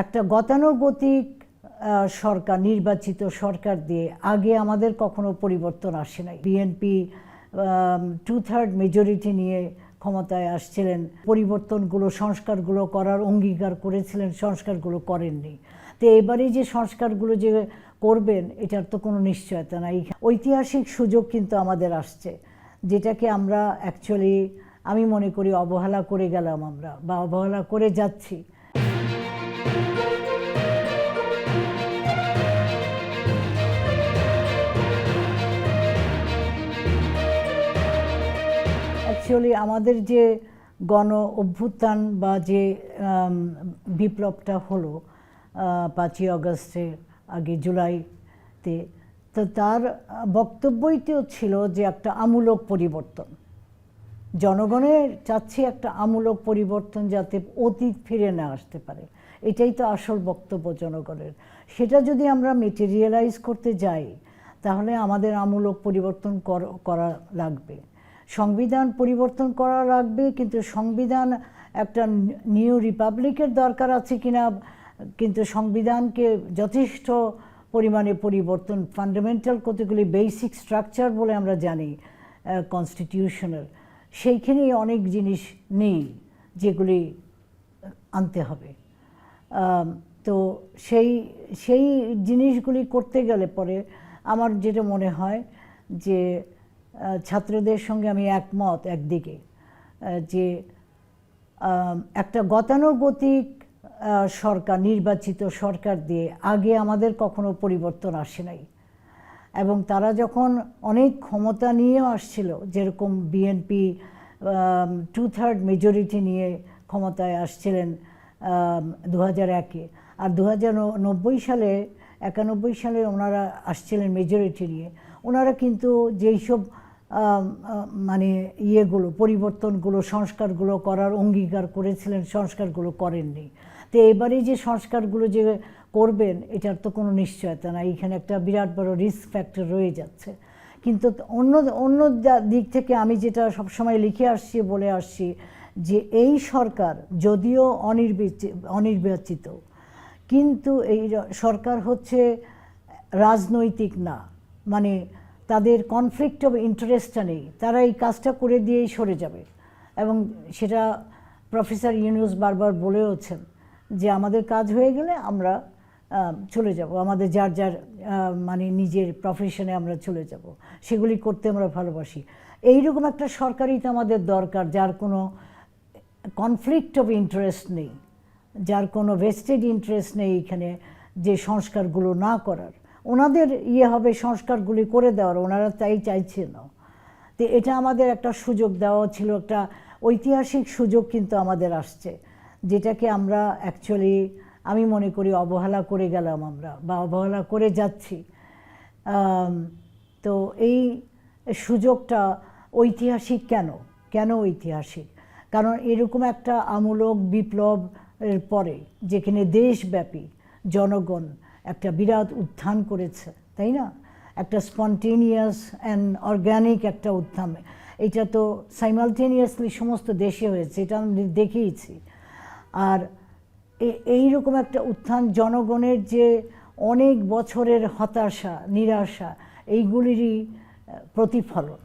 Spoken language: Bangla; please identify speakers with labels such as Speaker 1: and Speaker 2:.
Speaker 1: একটা গতানুগতিক সরকার, নির্বাচিত সরকার দিয়ে আগে আমাদের কখনো পরিবর্তন আসে নাই। বিএনপি 2/3 মেজরিটি নিয়ে ক্ষমতায় আসছিলেন, পরিবর্তনগুলো সংস্কারগুলো করার অঙ্গীকার করেছিলেন, সংস্কারগুলো করেননি। তো এবারে যে সংস্কারগুলো যে করবেন এটার তো কোনো নিশ্চয়তা নাই। ঐতিহাসিক সুযোগ কিন্তু আমাদের আসছে, যেটাকে আমরা অ্যাকচুয়ালি আমি মনে করি অবহেলা করে গেলাম আমরা, বা অবহেলা করে যাচ্ছি। অ্যাকচুয়ালি আমাদের যে গণ অভ্যুত্থান বা যে বিপ্লবটা হলো 5ই আগস্টে, আগে জুলাইতে, তো তার বক্তব্যই তো ছিল যে একটা আমূলক পরিবর্তন। জনগণের চাচ্ছে একটা আমূলক পরিবর্তন, যাতে অতীত ফিরে না আসতে পারে। এটাই তো আসল বক্তব্য জনগণের। সেটা যদি আমরা মেটেরিয়ালাইজ করতে যাই, তাহলে আমাদের আমূলক পরিবর্তন করা লাগবে, সংবিধান পরিবর্তন করা লাগবে। কিন্তু সংবিধান একটা নিউ রিপাবলিকের দরকার আছে কিনা, কিন্তু সংবিধানকে যথেষ্ট পরিমাণে পরিবর্তন, ফান্ডামেন্টাল কতগুলি বেসিক স্ট্রাকচার বলে আমরা জানি কনস্টিটিউশনের, সেইখানেই অনেক জিনিস নেই যেগুলি আনতে হবে। তো সেই জিনিসগুলি করতে গেলে পরে আমার যেটা মনে হয় যে ছাত্রদের সঙ্গে আমি একমত একদিকে, যে একটা গতানুগতিক সরকার, নির্বাচিত সরকার দিয়ে আগে আমাদের কখনো পরিবর্তন আসে নাই। এবং তারা যখন অনেক ক্ষমতা নিয়েও আসছিল, যেরকম বিএনপি 2/3 মেজরিটি নিয়ে ক্ষমতায় আসছিলেন 2001-এ, আর 2091 সালে 91 সালে ওনারা আসছিলেন মেজরিটি নিয়ে। ওনারা কিন্তু যেই সব মানে ইয়েগুলো, পরিবর্তনগুলো, সংস্কারগুলো করার অঙ্গীকার করেছিলেন, সংস্কারগুলো করেননি। তো এবারে যে সংস্কারগুলো যে করবেন এটার তো কোনো নিশ্চয়তা নাই। এখানে একটা বিরাট বড় রিস্ক ফ্যাক্টর রয়ে যাচ্ছে। কিন্তু অন্য দিক থেকে আমি যেটা সবসময় লিখে আসছি, বলে আসছি, যে এই সরকার যদিও অনির্বাচিত, কিন্তু এই সরকার হচ্ছে রাজনৈতিক না, মানে তাদের কনফ্লিক্ট অফ ইন্টারেস্টটা নেই। তারা এই কাজটা করে দিয়েই সরে যাবে। এবং সেটা প্রফেসর ইউনূস বারবার বলেওছেন যে আমাদের কাজ হয়ে গেলে আমরা চলে যাব, আমাদের যার যার মানে নিজের প্রফেশনে আমরা চলে যাব, সেগুলি করতে আমরা ভালোবাসি। এইরকম একটা সরকারই তো আমাদের দরকার, যার কোনো কনফ্লিক্ট অফ ইন্টারেস্ট নেই, যার কোনো ভেস্টেড ইন্টারেস্ট নেই এখানে যে সংস্কারগুলো না করার। ওনাদের হবে সংস্কারগুলি করে দেওয়ার, ওনারা তাই চাইছে না। তো এটা আমাদের একটা সুযোগ দেওয়া ছিল, একটা ঐতিহাসিক সুযোগ কিন্তু আমাদের আসছে, যেটাকে আমরা অ্যাকচুয়ালি আমি মনে করি অবহেলা করে গেলাম আমরা, বা অবহেলা করে যাচ্ছি। তো এই সুযোগটা ঐতিহাসিক কেন ঐতিহাসিক? কারণ এরকম একটা আমূলক বিপ্লবের পরে, যেখানে দেশব্যাপী জনগণ একটা বিরাট উত্থান করেছে, তাই না? একটা স্পন্টেনিয়াস অ্যান্ড অর্গ্যানিক একটা উত্থান। এটা তো সাইমালটেনিয়াসলি সমস্ত দেশে হয়েছে, এটা আমি দেখিয়েছি। আর এইরকম একটা উত্থান, জনগণের যে অনেক বছরের হতাশা, নিরাশা, এইগুলিরই প্রতিফলন।